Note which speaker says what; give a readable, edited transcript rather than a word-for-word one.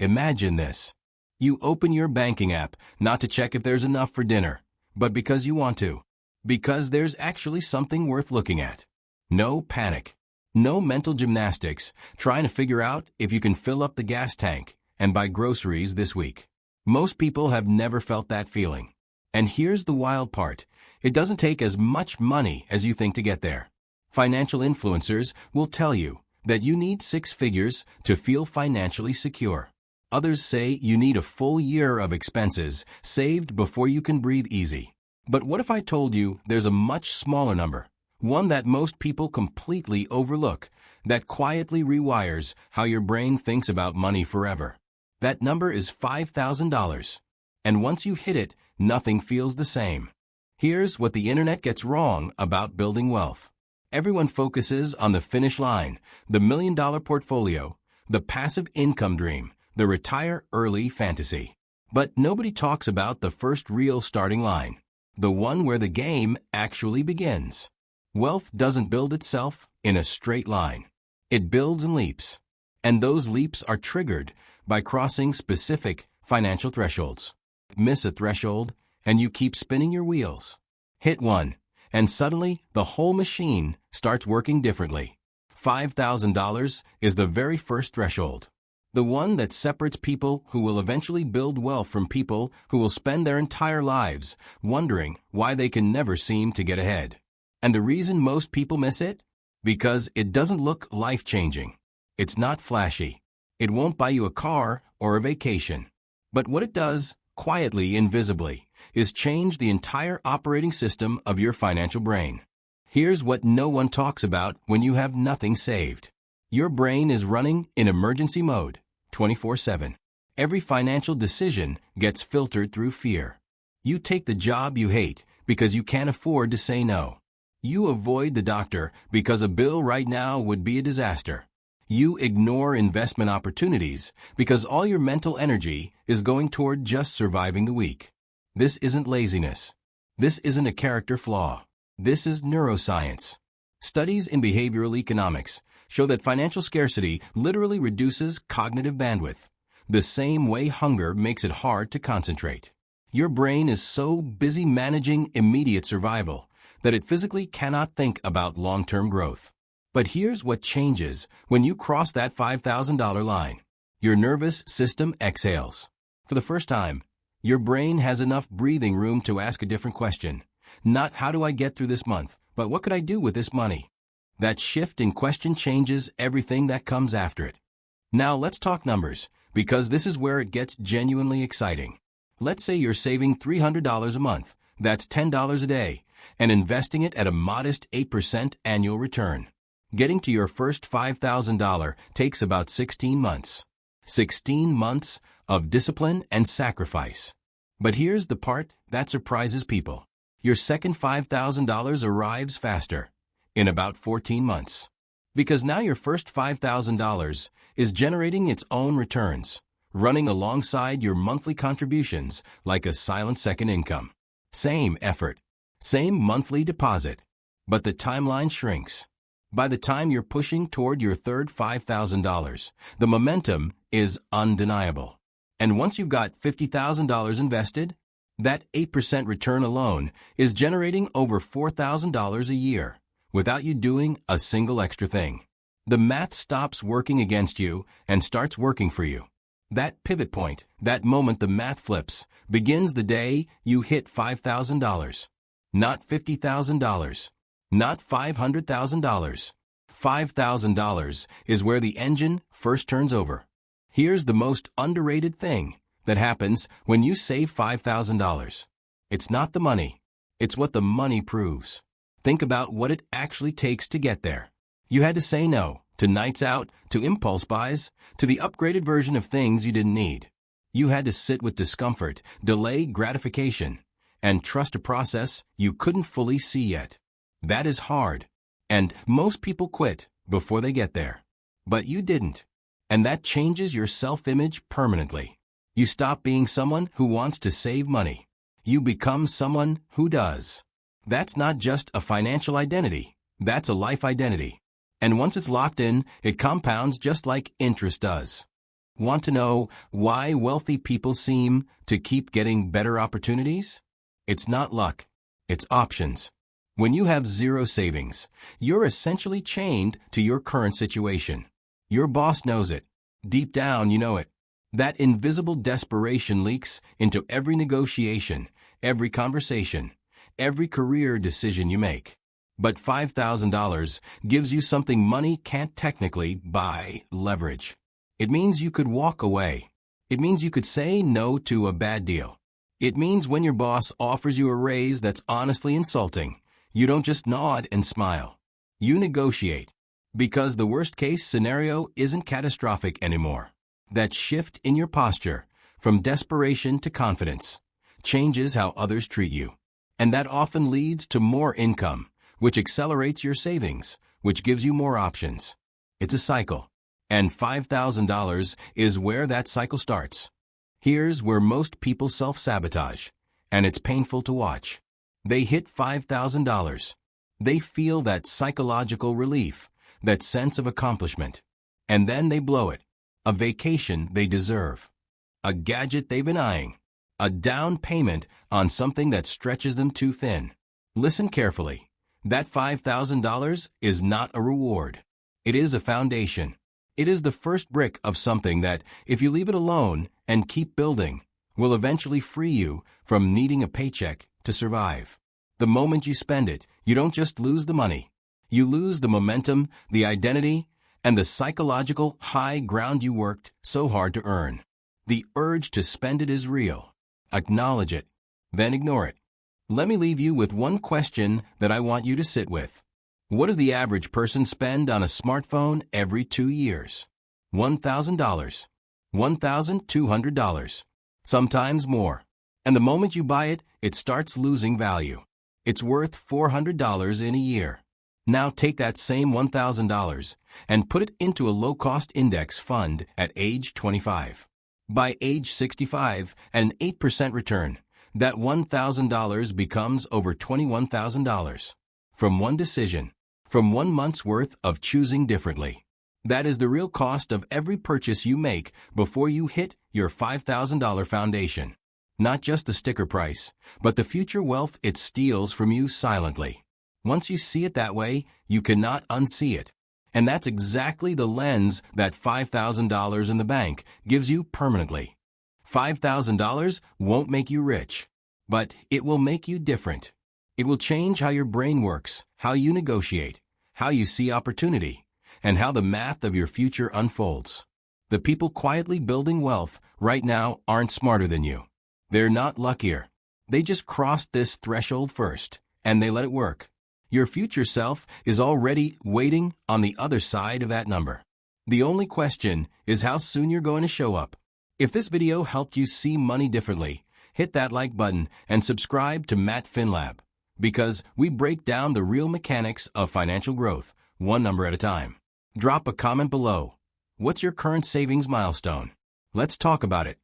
Speaker 1: Imagine this. You open your banking app not to check if there's enough for dinner, but because you want to. Because there's actually something worth looking at. No panic. No mental gymnastics trying to figure out if you can fill up the gas tank and buy groceries this week. Most people have never felt that feeling. And here's the wild part. It doesn't take as much money as you think to get there. Financial influencers will tell you that you need 6 figures to feel financially secure. Others say you need a full year of expenses saved before you can breathe easy. But what if I told you there's a much smaller number? One that most people completely overlook, that quietly rewires how your brain thinks about money forever. That number is $5,000. And once you hit it, nothing feels the same. Here's what the internet gets wrong about building wealth. Everyone focuses on the finish line, the $1 million portfolio, the passive income dream, the retire early fantasy. But nobody talks about the first real starting line, the one where the game actually begins. Wealth doesn't build itself in a straight line. It builds in leaps. And those leaps are triggered by crossing specific financial thresholds. Miss a threshold, and you keep spinning your wheels. Hit one, and suddenly the whole machine starts working differently. $5,000 is the very first threshold. The one that separates people who will eventually build wealth from people who will spend their entire lives wondering why they can never seem to get ahead. And the reason most people miss it? Because it doesn't look life-changing. It's not flashy. It won't buy you a car or a vacation. But what it does, quietly, invisibly, is change the entire operating system of your financial brain. Here's what no one talks about when you have nothing saved. Your brain is running in emergency mode, 24/7. Every financial decision gets filtered through fear. You take the job you hate because you can't afford to say no. You avoid the doctor because a bill right now would be a disaster. You ignore investment opportunities because all your mental energy is going toward just surviving the week. This isn't laziness. This isn't a character flaw. This is neuroscience. Studies in behavioral economics show that financial scarcity literally reduces cognitive bandwidth, the same way hunger makes it hard to concentrate. Your brain is so busy managing immediate survival that it physically cannot think about long-term growth. But here's what changes when you cross that $5,000 line. Your nervous system exhales. For the first time, your brain has enough breathing room to ask a different question. Not how do I get through this month, but what could I do with this money? That shift in question changes everything that comes after it. Now let's talk numbers, because this is where it gets genuinely exciting. Let's say you're saving $300 a month, that's $10 a day, and investing it at a modest 8% annual return. Getting to your first $5,000 takes about 16 months. 16 months of discipline and sacrifice. But here's the part that surprises people. Your second $5,000 arrives faster, in about 14 months. Because now your first $5,000 is generating its own returns, running alongside your monthly contributions like a silent second income. Same effort, same monthly deposit, but the timeline shrinks. By the time you're pushing toward your third $5,000, the momentum is undeniable. And once you've got $50,000 invested, that 8% return alone is generating over $4,000 a year without you doing a single extra thing. The math stops working against you and starts working for you. That pivot point, that moment the math flips, begins the day you hit $5,000. Not $50,000. Not $500,000. $5,000 is where the engine first turns over. Here's the most underrated thing that happens when you save $5,000. It's not the money. It's what the money proves. Think about what it actually takes to get there. You had to say no to nights out, to impulse buys, to the upgraded version of things you didn't need. You had to sit with discomfort, delay gratification, and trust a process you couldn't fully see yet. That is hard. And most people quit before they get there. But you didn't. And that changes your self-image permanently. You stop being someone who wants to save money. You become someone who does. That's not just a financial identity. That's a life identity. And once it's locked in, it compounds just like interest does. Want to know why wealthy people seem to keep getting better opportunities? It's not luck. It's options. When you have zero savings, you're essentially chained to your current situation. Your boss knows it. Deep down, you know it. That invisible desperation leaks into every negotiation, every conversation, every career decision you make. But $5,000 gives you something money can't technically buy: leverage. It means you could walk away. It means you could say no to a bad deal. It means when your boss offers you a raise that's honestly insulting, you don't just nod and smile. You negotiate. Because the worst-case scenario isn't catastrophic anymore. That shift in your posture, from desperation to confidence, changes how others treat you. And that often leads to more income, which accelerates your savings, which gives you more options. It's a cycle. And $5,000 is where that cycle starts. Here's where most people self-sabotage, and it's painful to watch. They hit $5,000. They feel that psychological relief, that sense of accomplishment. And then they blow it. A vacation they deserve. A gadget they've been eyeing. A down payment on something that stretches them too thin. Listen carefully. That $5,000 is not a reward. It is a foundation. It is the first brick of something that, if you leave it alone and keep building, will eventually free you from needing a paycheck to survive. The moment you spend it, you don't just lose the money. You lose the momentum, the identity, and the psychological high ground you worked so hard to earn. The urge to spend it is real. Acknowledge it, then ignore it. Let me leave you with one question that I want you to sit with. What does the average person spend on a smartphone every 2 years? $1,000. $1,200. Sometimes more. And the moment you buy it, it starts losing value. It's worth $400 in a year. Now take that same $1,000 and put it into a low-cost index fund at age 25. By age 65, an 8% return, that $1,000 becomes over $21,000. From one decision, from 1 month's worth of choosing differently. That is the real cost of every purchase you make before you hit your $5,000 foundation. Not just the sticker price, but the future wealth it steals from you silently. Once you see it that way, you cannot unsee it. And that's exactly the lens that $5,000 in the bank gives you permanently. $5,000 won't make you rich, but it will make you different. It will change how your brain works, how you negotiate, how you see opportunity, and how the math of your future unfolds. The people quietly building wealth right now aren't smarter than you. They're not luckier. They just crossed this threshold first, and they let it work. Your future self is already waiting on the other side of that number. The only question is how soon you're going to show up. If this video helped you see money differently, hit that like button and subscribe to Matt FinLab, because we break down the real mechanics of financial growth, one number at a time. Drop a comment below. What's your current savings milestone? Let's talk about it.